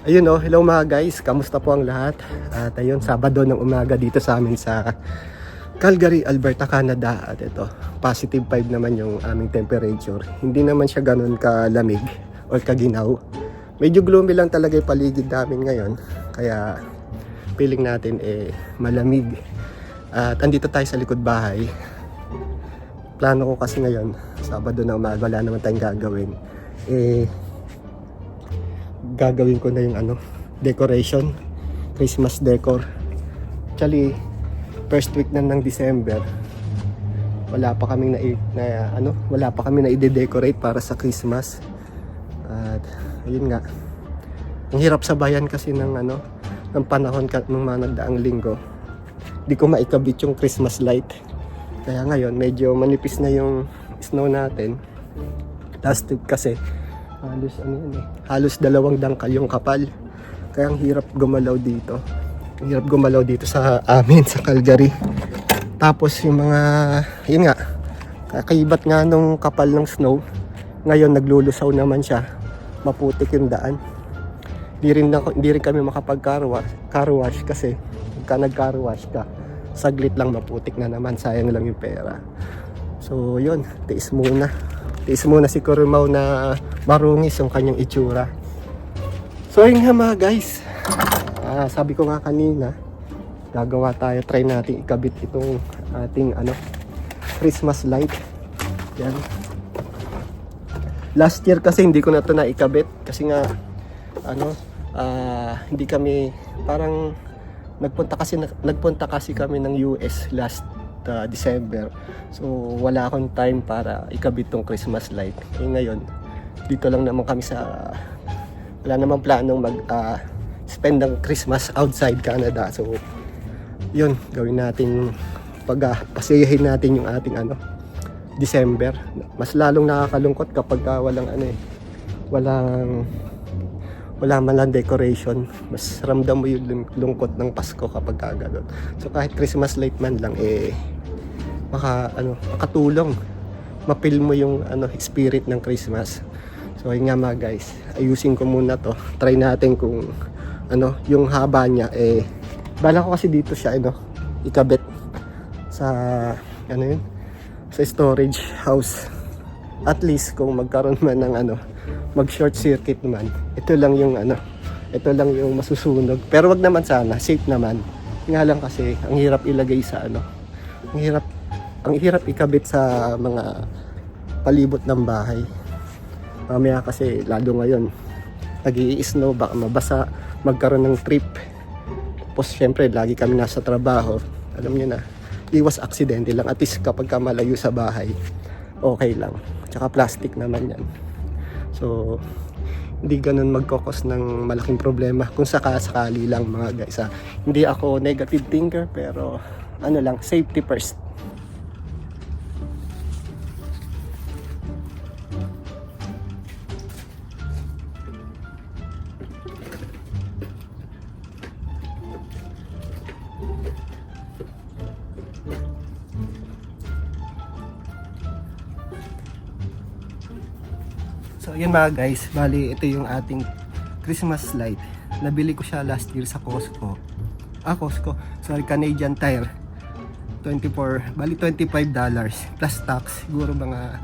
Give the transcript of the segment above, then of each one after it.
Ayun hello mga guys, kamusta po ang lahat? At ayun, Sabado ng umaga dito sa amin sa Calgary, Alberta, Canada. At ito, positive 5 naman yung aming temperature. Hindi naman siya ganun kalamig or kaginaw. Medyo gloomy lang talaga yung paligid namin ngayon. Kaya feeling natin malamig. At andito tayo sa likod bahay. Plano ko kasi ngayon, Sabado na umaga, wala naman tayong gagawin. Gagawin ko na yung decoration, Christmas decor. Actually, first week na ng December, wala pa kaming wala pa kami na i-decorate para sa Christmas. At ayun nga, ang hirap sa bayan kasi ng panahon ng mga nagdaang linggo. Di ko maikabit yung Christmas light. Kaya ngayon, medyo manipis na yung snow natin. Last week kasi halos 2 dangkal yung kapal. Kaya ang hirap gumalaw dito. Ang hirap gumalaw dito sa amin sa Calgary. Tapos yung mga, yun nga, kakaibat nga nung kapal ng snow. Ngayon naglulusaw naman siya. Maputik yung daan. Hindi rin kami makapag-car wash kasi pagka nag-car wash ka, saglit lang maputik na naman, sayang lang yung pera. So yun, tiis muna si Kurumaw na marungis yung kanyang itsura. So ayun nga mga guys, sabi ko nga kanina, gagawa tayo, try natin ikabit itong ating Christmas light. Yan. Last year kasi hindi ko na ito naikabit kasi nga hindi kami, parang nagpunta kasi kami ng US last December. So wala akong time para ikabit tong Christmas light. Ngayon, dito lang naman kami wala namang planong spend ng Christmas outside Canada. So yun, gawin natin, pasayahin natin yung ating December. Mas lalong nakakalungkot kapag wala man lang decoration. Mas ramdam mo yung lungkot ng Pasko kapag gano'n. So kahit Christmas light man lang makatulong, mapil mo yung spirit ng Christmas. So ayun nga mga guys, ayusin ko muna to. Try natin kung yung haba niya bala ko kasi dito siya ikabit sa sa storage house. At least kung magkaroon man ng mag short circuit naman, ito lang yung masusunog. Pero wag naman sana, safe naman. Nga lang kasi ang hirap ilagay sa ang hirap ikabit sa mga palibot ng bahay. Mamaya kasi lalo ngayon nag-i-snow, baka mabasa, magkaroon ng trip. Tapos syempre lagi kami nasa trabaho, alam niyo na, iwas aksidente lang. At least kapag malayo sa bahay, okay lang. Tsaka plastic naman yan. So hindi ganun magkokos ng malaking problema kung sakali lang mga guys. Hindi ako negative thinker, pero lang, safety first. So yun mga guys, bali ito yung ating Christmas light. Nabili ko siya last year sa Costco. Canadian Tire. Bali $25 plus tax, siguro mga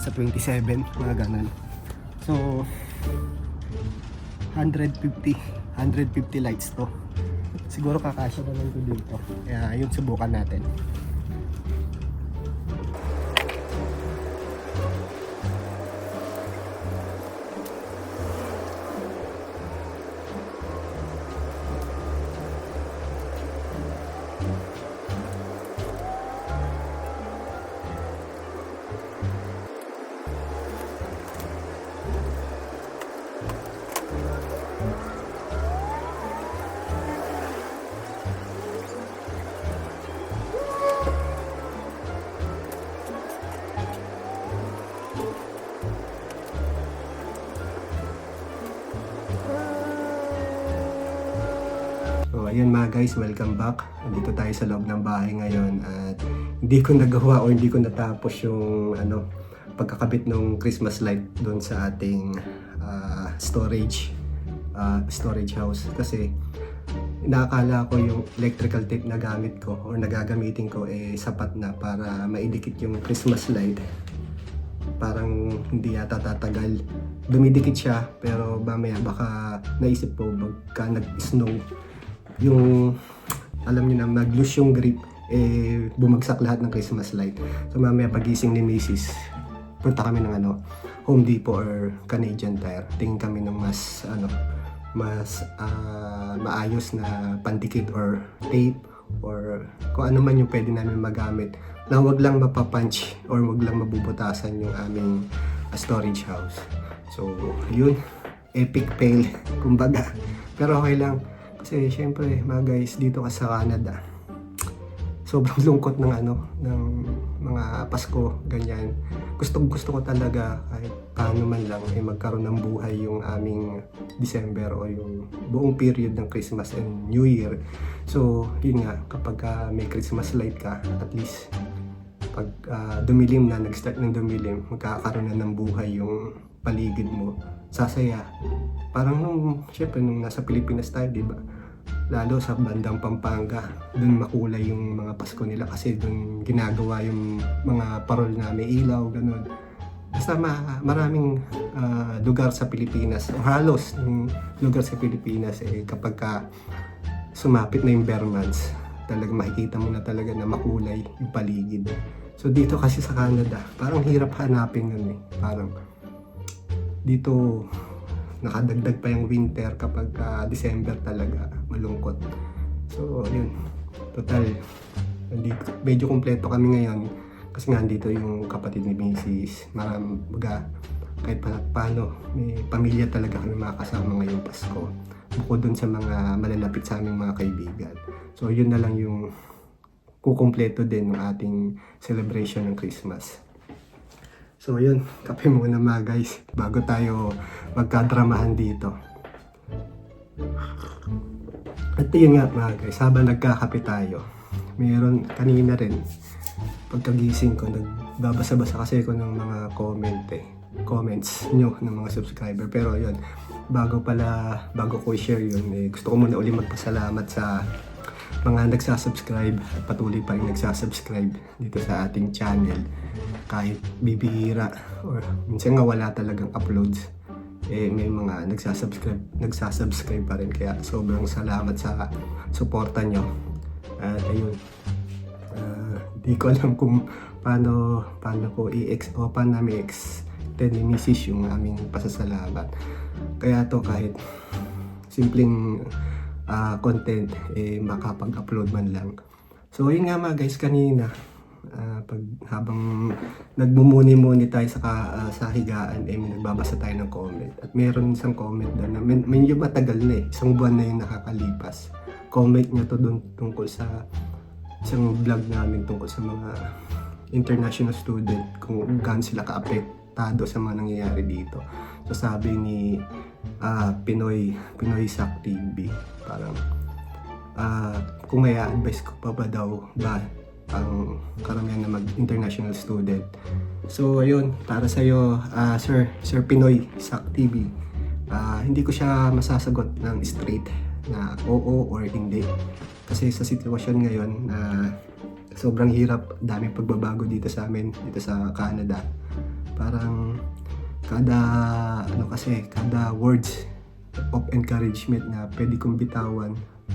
sa 27, mga ganun. So 150 lights to. Siguro kakasya naman to dito. Kaya yun, subukan natin. So ayun mga guys, welcome back. Nandito tayo sa loob ng bahay ngayon at hindi ko nagawa o hindi ko natapos yung pagkakabit ng Christmas light doon sa ating storage storage house. Kasi inaakala ko yung electrical tape na gamit ko or nagagamitin ko sapat na para maidikit yung Christmas light. Parang hindi yata tatagal. Dumidikit siya, pero mamaya baka naisip ko pagka nag-snow, yung alam niyo na mag-loose yung grip, bumagsak lahat ng Christmas light. So mamaya pagising ni Mrs., punta kami ng Home Depot or Canadian Tire. Tingin kami ng mas maayos na pandikit or tape or kung ano man yung pwede namin magamit na wag lang mapapunch or wag lang mabubutasan yung aming storage house. So yun, epic fail kumbaga, pero okay lang kasi syempre mga guys, dito ka sa Canada, sobrang lungkot ng ng mga Pasko, ganyan. Gusto ko talaga kahit paano man lang magkaroon ng buhay yung aming December o yung buong period ng Christmas and New Year. So yun nga, kapag may Christmas light ka, at least pag dumilim na, nag-start ng dumilim, magkakaroon na ng buhay yung paligid mo, sasaya. Parang syempre nung nasa Pilipinas tayo, di ba? Lalo sa bandang Pampanga, dun makulay yung mga Pasko nila kasi dun ginagawa yung mga parol na may ilaw, ganun. Basta maraming lugar sa Pilipinas, o halos yung lugar sa Pilipinas, kapag sumapit na yung bare months, talaga makikita mo na talaga na makulay yung paligid. So dito kasi sa Canada, parang hirap hanapin nun Parang dito nakadagdag pa yung winter kapag December, talaga malungkot. So yun, total medyo kumpleto kami ngayon kasi nga dito yung kapatid ni Mrs. Kahit paano may pamilya talaga kami makakasama ngayong Pasko, bukod dun sa mga malalapit sa aming mga kaibigan. So yun na lang yung kukumpleto din ng ating celebration ng Christmas. So yun, kape muna mga guys bago tayo magkadramahan dito. At yun nga mga guys, habang nagkakape tayo, mayroon kanina rin, pagkagising ko, nagbabasa-basa kasi ako ng mga comments nyo ng mga subscriber. Pero yun, bago ko i-share yun, gusto ko muna uli magpasalamat sa mga nagsasubscribe at patuloy pa rin nagsasubscribe dito sa ating channel. Kahit bibihira or minsan nga wala talagang uploads, may mga nagsasubscribe pa rin. Kaya sobrang salamat sa suporta nyo. At ayun, di ko alam kung paano ko paano namin extend ni Mrs. yung aming pasasalamat. Kaya to kahit simpleng content makapag-upload man lang. So yun nga mga guys, kanina habang nagmumuni-muni tayo sa higaan, may nagbabasa tayo ng comment. At meron isang comment doon na medyo matagal na isang buwan na yung nakakalipas. Comment niya to doon tungkol sa isang vlog namin tungkol sa mga international student, kung gaano sila ka-apektado sa mga nangyayari dito. So sabi ni Pinoy Sac TV, parang kung may advice ko pa ba daw ang karamihan na mag-international student. So ayun, para sa'yo Sir Pinoy Sac TV, hindi ko siya masasagot ng straight na oo or hindi. Kasi sa sitwasyon ngayon sobrang hirap, daming pagbabago dito sa amin, dito sa Canada. Parang kada words of encouragement na pwede kong bitawan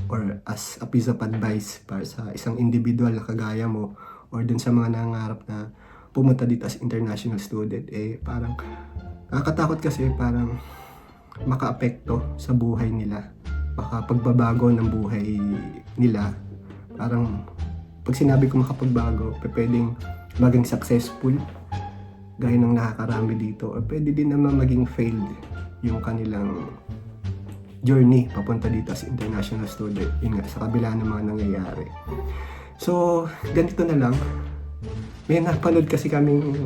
or as a piece of advice para sa isang individual na kagaya mo or dun sa mga nangarap na pumunta dito as international student, parang nakakatakot kasi parang makaapekto sa buhay nila, makapagbabago ng buhay nila. Parang pag sinabi ko makapagbago, pwedeng maging successful gaya ng nakakarami dito, or pwede din naman maging failed yung kanilang journey papunta dito as international student. Yun nga, sa kabila ng mga nangyayari. So, ganito na lang. May napanood kasi kaming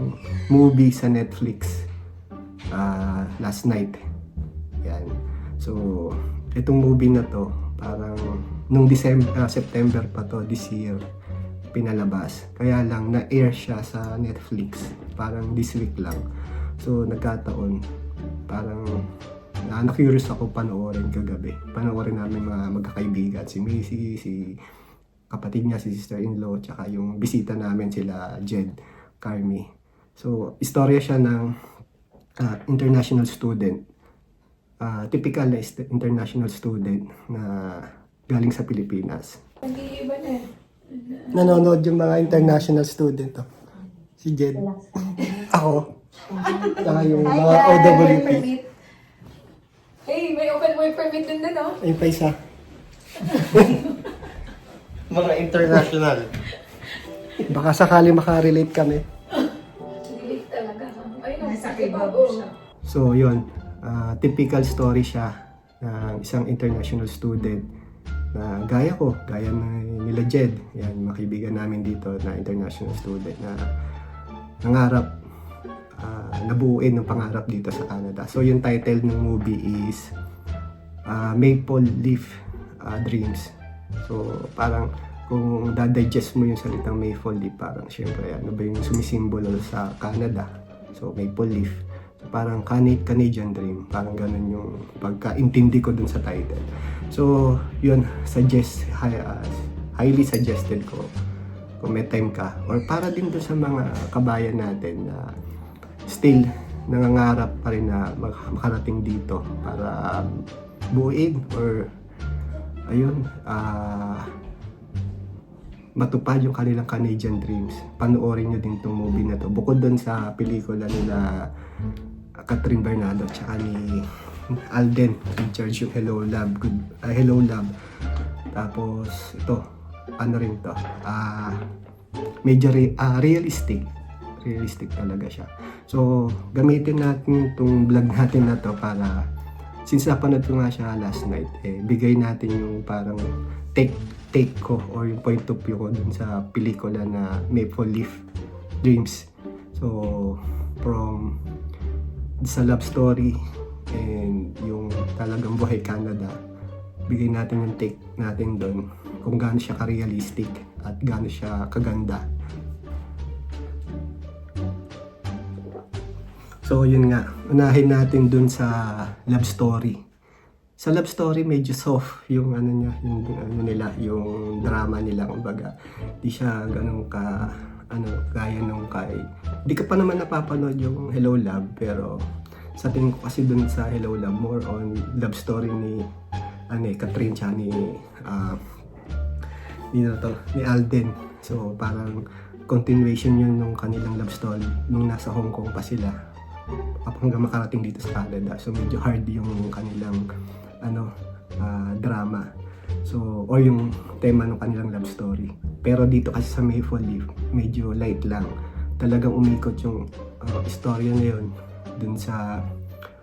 movie sa Netflix last night. Yan. So, itong movie na to, parang nung September pa to this year pinalabas. Kaya lang na-air siya sa Netflix parang this week lang. So, nagkataon parang Na-curious ako panoorin kagabi. Panoorin namin mga magkakaibigan, si Macy, si kapatid niya, si sister-in-law, tsaka yung bisita namin sila Jed, Carmi. So, istorya siya ng international student. Typical na international student na galing sa Pilipinas. Nag-iiba na. Nanonood yung mga international student. Oh. Si Jed. Ako. Saka yung mga OWP. Hey, may open work permit din na, no? Ayun pa isa. Mga international. Baka sakali makarelate kami. Delete talaga. Ayun, Nasa sige pa. keyboard siya. So, yun. Typical story siya ng isang international student na gaya ko, gaya nila Jed. Yan, mga kaibigan namin dito na international student na nangarap, nabuuin ng pangarap dito sa Canada. So, yung title ng movie is Maple Leaf Dreams. So, parang kung dadigest mo yung salitang maple leaf, parang syempre, ano ba yung sumisimbolo sa Canada? So, maple leaf. So, parang Canadian dream. Parang ganun yung pagkaintindi ko dun sa title. So, yun, highly suggested ko kung may time ka. Or para din dun sa mga kabayan natin na still nangangarap pa rin na makarating dito para buuin or ayun, matupad yung kanilang Canadian dreams. Panoorin nyo din tong movie na to. Bukod dun sa pelikula nila Catherine Bernardo tsaka ni Alden Richards yung Hello Love. Hello Love. Tapos ito, ano rin to? Medyo realistic. Realistic talaga siya. So, gamitin natin itong vlog natin na to para since napanood ko nga siya last night, bigay natin yung parang take ko or yung point of view ko dun sa pelikula na Maple Leaf Dreams. So, from sa love story and yung talagang buhay Canada, bigay natin yung take natin dun kung gaano siya ka-realistic at gaano siya kaganda. So, yun nga. Unahin natin dun sa love story. Sa love story, medyo soft yung ano niya, yung ano nila, yung drama nila, kumbaga. Di siya ganun ka, gaya nung kay... Di ka pa naman napapanood yung Hello Love, pero sa tingin ko kasi dun sa Hello Love, more on love story ni Catherine siya ni Alden. So, parang continuation yun nung kanilang love story nung nasa Hong Kong pa sila hanggang makarating dito sa Canada. So medyo hard yung kanilang drama. So or yung tema ng kanilang love story. Pero dito kasi sa Maple Leaf, medyo light lang. Talagang umikot yung istorya na yun dun sa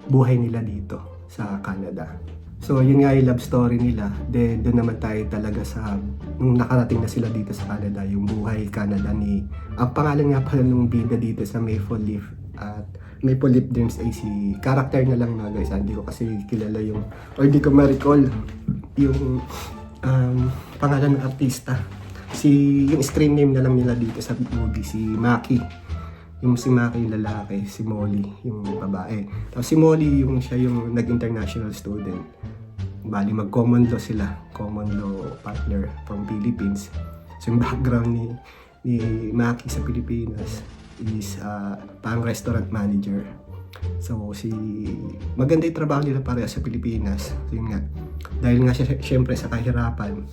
buhay nila dito sa Canada. So yun nga yung love story nila. Then doon naman tayo talaga sa nung nakarating na sila dito sa Canada, yung buhay Canada ni ang pangalan nga pala nung bida dito sa Maple Leaf at Maple Leaf Dreams ay si character na lang na guys. Hindi ko kasi kilala yung or hindi ko ma-recall yung pangalan ng artista. Yung screen name na lang nila dito sa movie, si Maki. Yung si Maki yung lalaki, si Molly yung babae. Tapos si Molly siya yung nag-international student. Bali mag-common law sila, common law partner from Philippines. So yung background ni Maki sa Pilipinas is pang restaurant manager. So maganda yung trabaho nila pareha sa Pilipinas. So yun nga, dahil nga syempre sa kahirapan,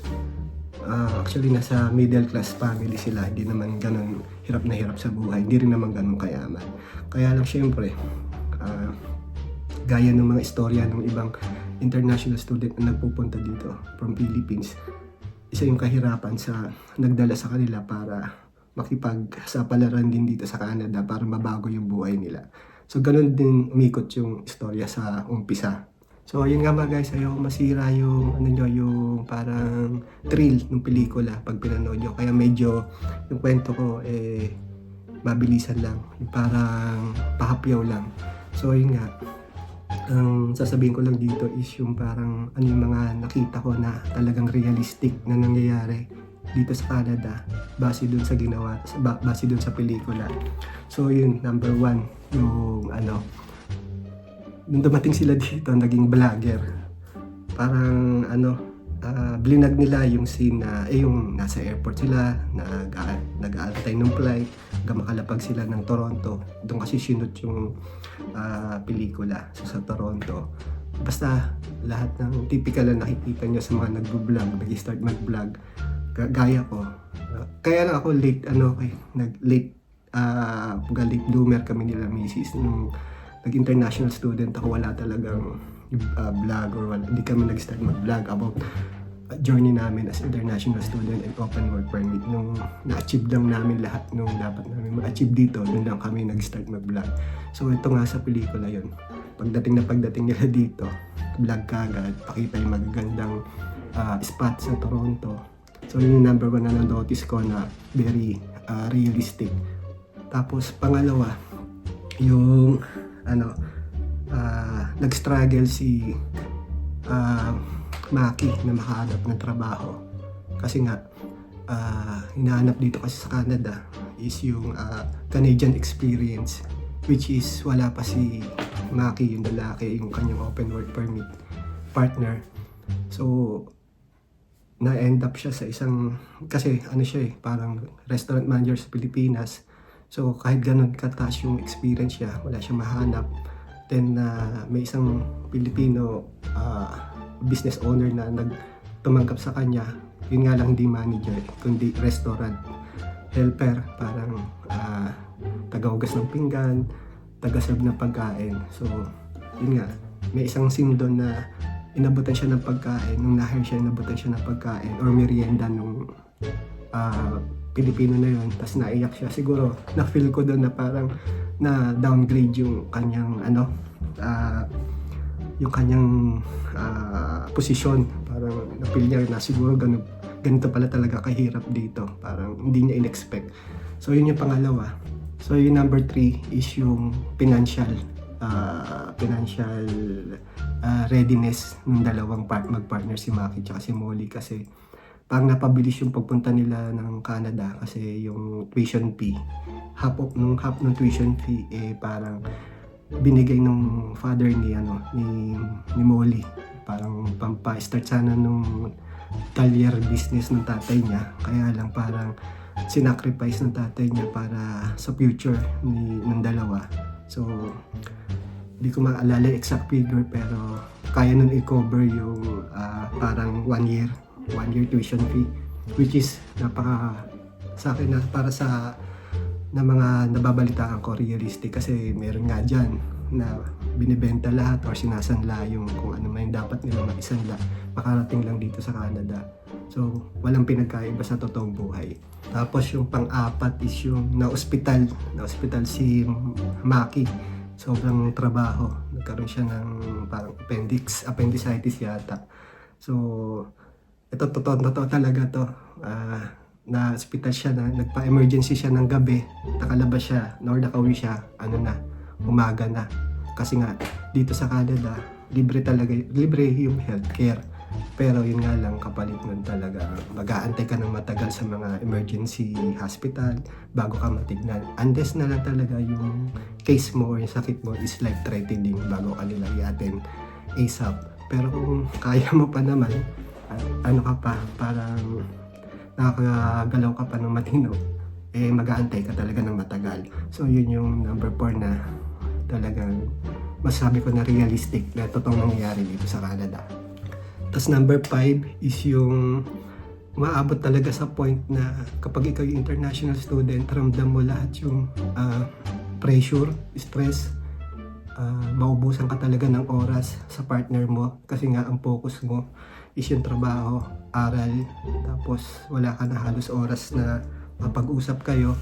actually nasa middle class family sila, hindi naman ganun hirap na hirap sa buhay, hindi rin naman ganun kayaman. Kaya lang syempre, gaya ng mga istorya ng ibang international student na nagpupunta dito from Philippines, isa yung kahirapan sa nagdala sa kanila para makipagsapalaran din dito sa Canada para mabago yung buhay nila. So ganun din umikot yung istorya sa umpisa. So yun nga mga guys, ayaw masira yung yung parang thrill ng pelikula pag pinanood nyo. Kaya medyo yung kwento ko mabilisan lang, yung parang pahapyaw lang. So yun nga, ang sasabihin ko lang dito is yung parang yung mga nakita ko na talagang realistic na nangyayari dito sa Canada base dun sa ginawa, base dun sa pelikula. So yun, number one, nung dumating sila dito, naging vlogger. Parang blinag nila yung scene na, yung nasa airport sila, nag-aantay ng flight, hanggang makalapag sila ng Toronto. Doon kasi sinut yung pelikula sa Toronto. Basta lahat ng typical na nakikita nyo sa mga nag-vlog, nag-start mag-vlog, gaya ko. Kaya lang ako late bloomer kami nila misis. Nung nag-international student ako, wala talagang vlog or hindi kami nag-start mag-vlog about journey namin as international student and open work permit. Nung na-achieve lang namin lahat nung dapat namin ma-achieve dito, doon lang kami nag-start mag-vlog. So ito nga sa pelikula yon. Pagdating nila dito, vlog kagad, pakita yung magagandang spot sa Toronto. So yun yung number 1 na notice ko na very realistic. Tapos pangalawa, yung nag-struggle si Maki na makahanap ng trabaho. Kasi nga, hinahanap dito kasi sa Canada is yung Canadian experience, which is wala pa si Maki, yung lalaki, yung kanyang open work permit partner. So, na-end up siya sa isang, kasi siya parang restaurant manager sa Pilipinas. So, kahit ganun kataas yung experience niya, wala siyang mahanap. Then, may isang Pilipino business owner na nagtumanggap sa kanya. Yun nga lang, hindi manager, kundi restaurant helper, parang tagahugas ng pinggan, taga-serve ng pagkain. So, yun nga, may isang scene doon na inabutan siya ng pagkain. Nung na-hire siya, inabutan siya ng pagkain or merienda nung Pilipino na yun. Tapos naiyak siya. Siguro, na-feel ko doon na parang na-downgrade yung kanyang posisyon. Parang na-feel niya na siguro ganito pala talaga kahirap dito. Parang hindi niya in-expect. So, yun yung pangalawa. So, yung number 3 is yung financial readiness ng dalawang mag-partner, si Maki at si Molly, kasi parang napabilis yung pagpunta nila ng Canada kasi yung tuition fee, half ng tuition fee parang binigay nung father ni Molly, parang pampa-start sana nung talyer business ng tatay niya. Kaya lang parang sinacrifice ng tatay niya para sa future ng dalawa. So, hindi ko maalala yung exact figure, pero kaya nun i-cover yung parang 1 year tuition fee, which is sa akin na para sa mga nababalitaan ko realistic, kasi meron nga dyan na binibenta lahat or sinasanla yung kung ano man yung dapat nila maisanla, makarating lang dito sa Canada. So, walang pinagkaiba sa totoong buhay. Tapos yung pang-apat is yung na-hospital si Maki. Sobrang trabaho. Nagkaroon siya ng parang appendicitis yata. So, ito totoo talaga to. Na-hospital siya, nagpa-emergency siya ng gabi. Nakalabas siya, nakauwi siya, umaga na. Kasi nga, dito sa Canada, libre yung healthcare. Pero yun nga lang, kapalit nun talaga, mag-aantay ka ng matagal sa mga emergency hospital bago ka matignan. Unless na lang talaga yung case mo or yung sakit mo is life-threatening bago ka nila i-attend ASAP. Pero kung kaya mo pa naman, parang nakakagalaw ka pa ng matino, mag-aantay ka talaga ng matagal. So yun yung number 4 na talagang masabi ko na realistic na totoong nangyayari dito sa Canada. Tapos number 5 is yung maabot talaga sa point na kapag ikaw yung international student, ramdam mo lahat yung pressure, stress, maubusan ka talaga ng oras sa partner mo kasi nga ang focus mo is yung trabaho, aral, tapos wala ka na halos oras na mapag-usap kayo.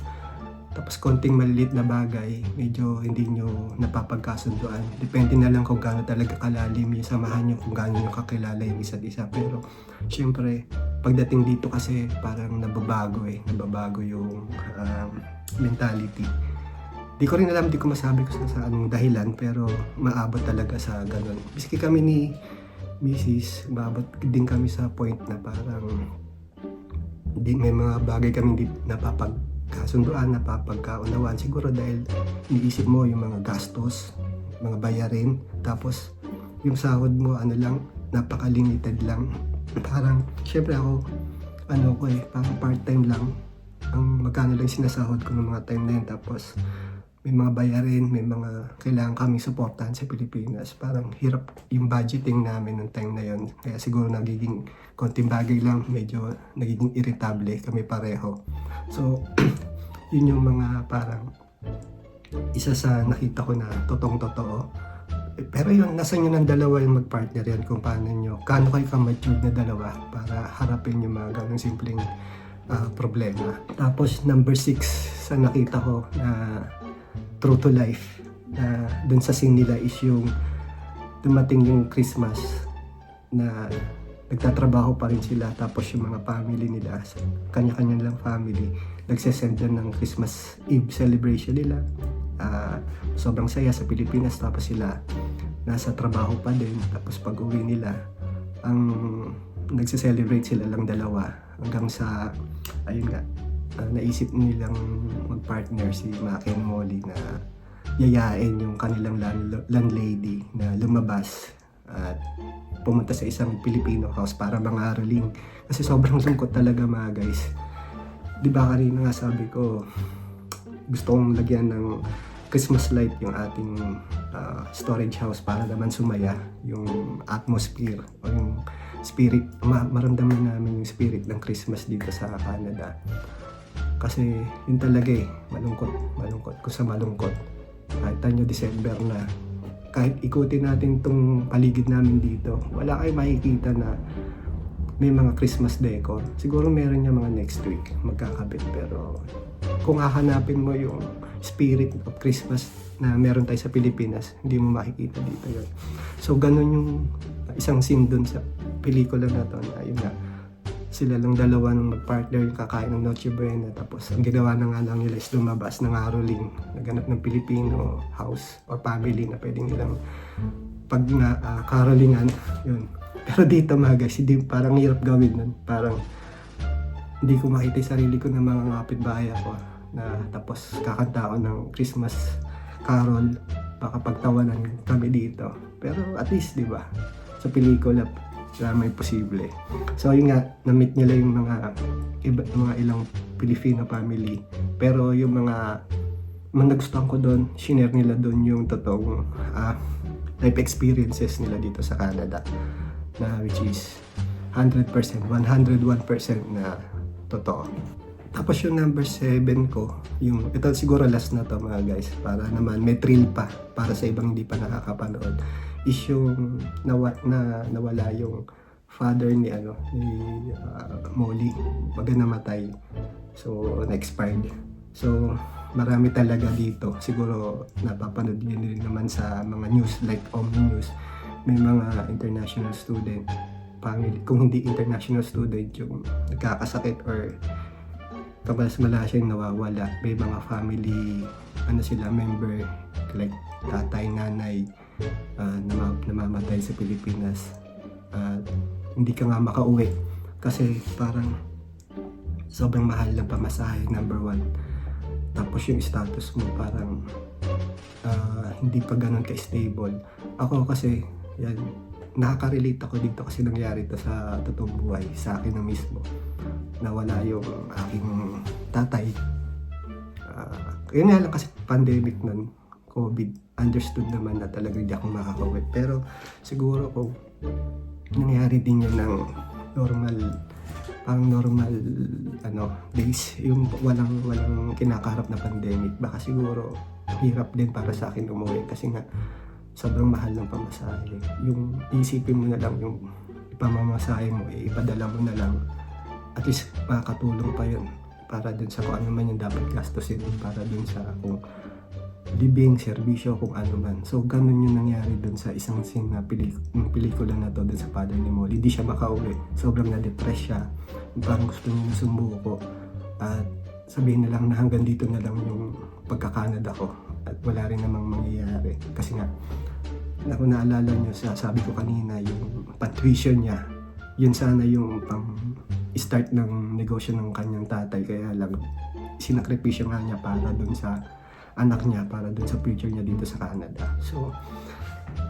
Tapos konting maliliit na bagay, medyo hindi nyo napapagkasunduan. Depende na lang kung gaano talaga kalalim yung samahan nyo, kung gaano nyo kakilala yung isa't isa. Pero syempre, pagdating dito kasi parang nababago yung mentality. Di ko rin alam, di ko masabi ko sa anong dahilan, pero maabot talaga sa ganun. Biski kami ni Mrs., maabot din kami sa point na parang may mga bagay kami hindi napapagkasunduan, napapagkaunawaan. Siguro dahil iniisip mo yung mga gastos, mga bayarin. Tapos yung sahod mo ano lang, napaka-limited lang. Parang syempre ako ano ko parang part-time lang. Ang magkano lang sinasahod ko ng mga time na yun. Tapos may mga bayarin, may mga kailangan kami suportahan sa Pilipinas. Parang hirap yung budgeting namin ng time na yun. Kaya siguro nagiging konting bagay lang, medyo nagiging irritable kami pareho. So, yun yung mga parang isa sa nakita ko na totoong-totoo. Pero yun, nasa inyo ng dalawa yung mag-partner yan kung paano nyo, kaano kayo ka-matured na dalawa para harapin yung mga ganong simpleng problema. Tapos number 6 sa nakita ko na true to life na dun sa scene nila is yung dumating yung Christmas na nagtatrabaho pa rin sila, tapos yung mga family nila, kanya-kanya lang family, nagsesend din ng Christmas Eve celebration nila. Sobrang saya sa Pilipinas, tapos sila nasa trabaho pa din, tapos pag uwi nila ang nagse-celebrate sila lang dalawa hanggang sa ayun nga, naisip nilang mag-partner si Maki and Molly na yayain yung kanilang landlady na lumabas at pumunta sa isang Filipino house para mangaroling. Kasi sobrang lungkot talaga mga guys. Di ba kanina nga sabi ko, gusto kong lagyan ng Christmas light yung ating storage house para naman sumaya yung atmosphere o yung spirit, maramdaman namin yung spirit ng Christmas dito sa Canada. Kasi yun talaga malungkot kung sa malungkot. Kahit tanyo December na, kahit ikutin natin tong paligid namin dito, wala kayo makikita na may mga Christmas decor. Siguro meron niya mga next week magkakabit, pero kung hahanapin mo yung spirit of Christmas na meron tayo sa Pilipinas, hindi mo makikita dito yun. So ganun yung isang scene dun sa pelikula na to, na yun nga, sila lang dalawa ng mag-partner yung kakain ng Noche Buena, tapos ang ginawa na nga lang nila is lumabas ng aroling, naganap ng Filipino house or family na pwedeng nilang pag carolingan, yun. Pero dito mga guys, hindi, parang hirap gawin nun. Parang hindi ko makita yung sarili ko ng mga kapitbahay ako na tapos kakanta ako ng Christmas carol, baka pagtawanan kami dito. Pero at least, di ba, sa pelikula may posible. So yun nga, na-meet nila yung mga ilang Filipino family. Pero yung mga nagustuhan ko doon, shinare nila doon yung totoong life experiences nila dito sa Canada, na which is 100%, 101% na totoo. Tapos yung number 7 ko, yung ito siguro last na to mga guys, para naman may thrill pa para sa ibang hindi pa nakakapanood, is yung nawala yung father ni Molly, baga namatay. So na-expired. So marami talaga dito, siguro napapanood niyo din naman sa mga news like Omni News, may mga international student family, kung hindi international student yung nagkakasakit or kabalas-malasang nawawala, may mga family sila member like tatay, nanay, namamatay sa Pilipinas at hindi ka nga makauwi kasi parang sobrang mahal ng pamasahe, number 1. Tapos yung status mo parang hindi pa ganun ka-stable. Ako kasi yan, nakaka-relate ako dito kasi nangyari ito sa totoong buhay, sa akin na mismo. Nawala yung aking tatay. Yun nga lang kasi pandemic nun, COVID, understood naman na talagang hindi ako makakauwi. Pero siguro kung nangyari din yun ng normal days, yung walang kinakaharap na pandemic, baka siguro hirap din para sa akin umuwi kasi nga sobrang mahal ng pamasahe. Yung isipin mo na lang yung ipamamasahe mo, ipadala mo na lang, at least makakatulong pa yun para dun sa kung ano man yung dapat gastusin, para dun sa kung living, serbisyo, kung ano man. So ganun yung nangyari dun sa isang scene na pelikula na to, dun sa father ni Molly. Hindi siya makauwi, sobrang na-depress siya, parang gusto niya na sumuko at sabihin na lang na hanggang dito na lang yung pagka-Canada ko at wala rin namang mangyayari. Kasi nga, kung naalala nyo, sabi ko kanina, yung tuition niya, yun sana yung pang-start ng negosyo ng kanyang tatay. Kaya lang, sinakripisyo nga niya para dun sa anak niya para dun sa future niya dito sa Canada. So,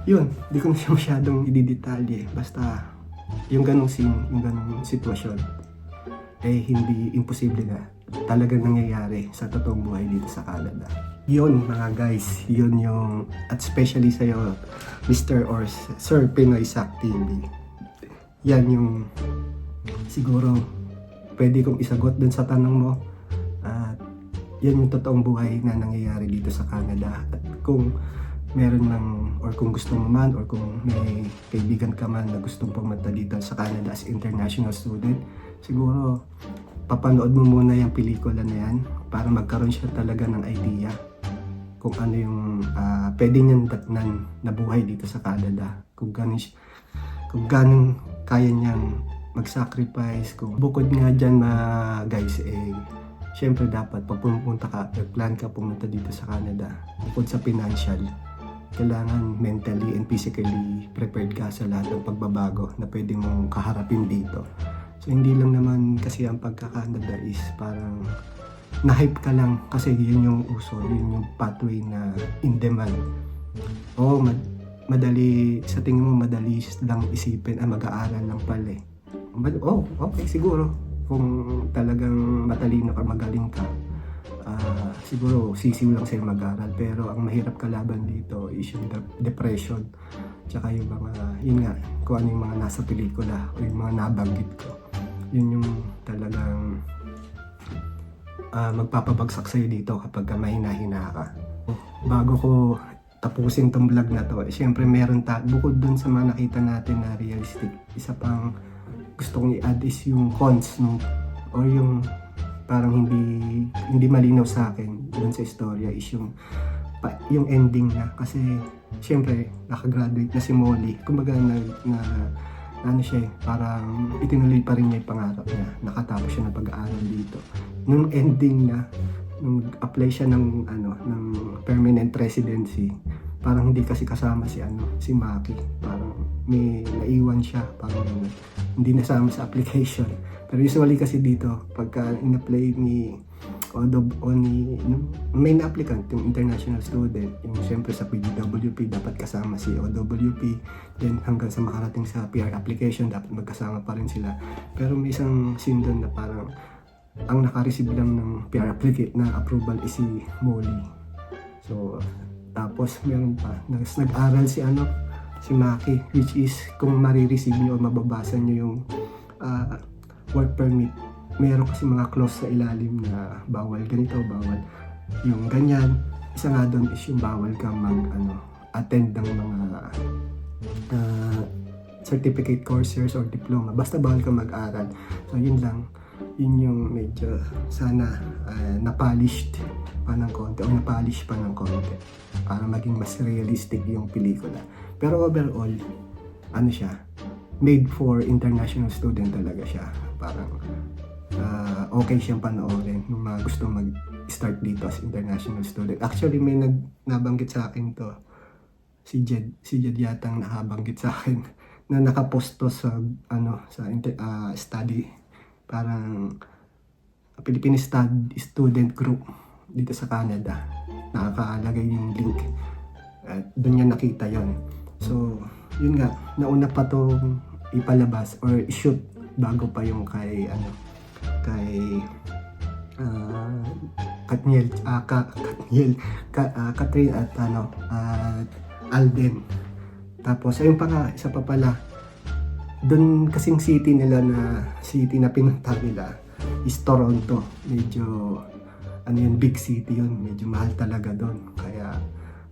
yun, di ko na siya masyadong ididetalye. Basta, yung ganong scene, yung ganong sitwasyon, eh hindi imposible na talagang nangyayari sa totoong buhay dito sa Canada. Yun mga guys, yun yung, at especially sa'yo, Mr. or Sir Pinoy Sac TV. Yan yung siguro pwede kong isagot dun sa tanong mo. At yan yung totoong buhay na nangyayari dito sa Canada. At kung meron ng, or kung gusto mo man, or kung may kaibigan ka man na gustong pumunta dito sa Canada as international student, siguro papanood mo muna yung pelikula na yan para magkaroon siya talaga ng idea kung ano yung pwede niyang datnan na buhay dito sa Canada. Kung ganun kaya niyang mag-sacrifice. Kung bukod nga dyan guys, syempre dapat pag pumunta ka, plan ka pumunta dito sa Canada, bukod sa financial, kailangan mentally and physically prepared ka sa lahat ng pagbabago na pwede mong kaharapin dito. So hindi lang naman kasi ang pagka-Canada is parang na-hype ka lang kasi yun yung uso, yun yung pathway na in demand. Oo, madali, sa tingin mo madali lang isipin, mag-aaral lang pala eh. Oh, okay, siguro. Kung talagang matalino ka, magaling ka, siguro sisiw lang sa'yo mag-aral. Pero ang mahirap kalaban dito is yung depression. Tsaka yung mga, yun nga, kung ano yung mga nasa pelikula o yung mga nabanggit ko. Yun yung talagang magpapabagsak sa'yo dito kapag mahina-hina ka. Bago ko tapusin tong vlog na to, syempre meron bukod dun sa mga nakita natin na realistic, isa pang gusto kong i-add is yung cons o yung parang hindi malinaw sa akin dun sa istorya is yung ending na, kasi syempre nakagraduate na si Molly, kumbaga ano siya parang itinuloy pa rin niya yung pangarap niya, nakatapos siya ng pag-aaral dito. Nung ending na, nung apply siya ng permanent residency, parang hindi kasi kasama si Maki, parang may naiwan siya, parang hindi nasama sa application. Pero usually kasi dito pagka in-apply ni main applicant, yung international student, yung siyempre sa PGWP dapat kasama si OWP, then hanggang sa makarating sa PR application dapat magkasama pa rin sila. Pero may isang scene doon na parang ang naka-receive lang ng PR na approval is si Molly. So tapos meron pa nag-aral si Maki, which is kung marireceive nyo o mababasa nyo yung work permit, meron kasi mga clause sa ilalim na bawal ganito, bawal yung ganyan. Isa nga doon is yung bawal ka attend ng mga certificate courses or diploma, basta bawal ka mag-aral. So yun lang, yun yung medyo sana na-polished pa ng konti o na-polish pa ng konti para maging mas realistic yung pelikula. Pero overall, siya, made for international student talaga siya. Parang okay siyang panoorin ng mga gusto mag-start dito as international student. Actually, may nabanggit sa akin to. Si Jed yatang nakabanggit sa akin na nakapost to sa study, parang Philippine Student Group dito sa Canada. Nakakalagay yung link. At doon niya nakita yon. So, yun nga, nauna pa tong ipalabas or shoot bago pa yung kay Catherine at Alden. Tapos ayun pa nga, isa pa pala, doon kasing city na pinunta nila is Toronto. Medyo big city yun, medyo mahal talaga doon. Kaya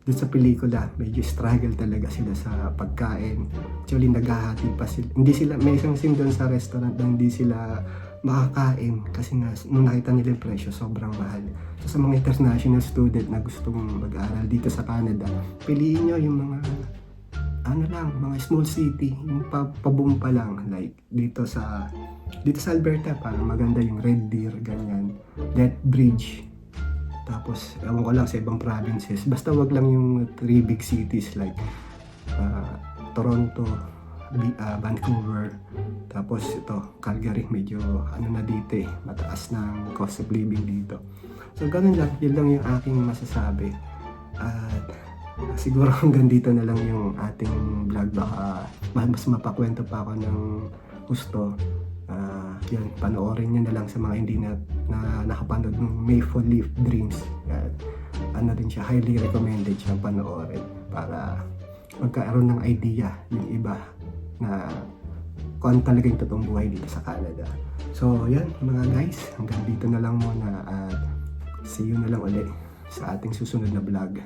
doon sa pelikula, medyo struggle talaga sila sa pagkain. Actually, naghahati pa sila. May isang scene doon sa restaurant na hindi sila makakain kasi nga, nung nakita nila yung presyo, sobrang mahal. So, sa mga international student na gustong mag-aaral dito sa Canada, piliin nyo yung mga mga small city, yung paboom pa lang, like dito sa Alberta, parang maganda yung Red Deer, ganyan, Lethbridge. Tapos, ewan ko lang sa ibang provinces. Basta wag lang yung 3 big cities like Toronto, Vancouver. Tapos ito, Calgary, medyo na dito mataas ng cost of living dito. So ganun lang, yun lang yung aking masasabi. At siguro hanggang dito na lang yung ating vlog. Baka mas mapakwento pa ako ng gusto. Yun, panoorin nyo na lang sa mga hindi na nakapanood ng Mayful Leaf Dreams. At ano din siya, highly recommended siyang panoorin para magkaroon ng idea yung iba na kung ano talaga yung totoong buhay dito sa Canada. So yan mga guys, hanggang dito na lang muna at see you na lang ulit sa ating susunod na vlog.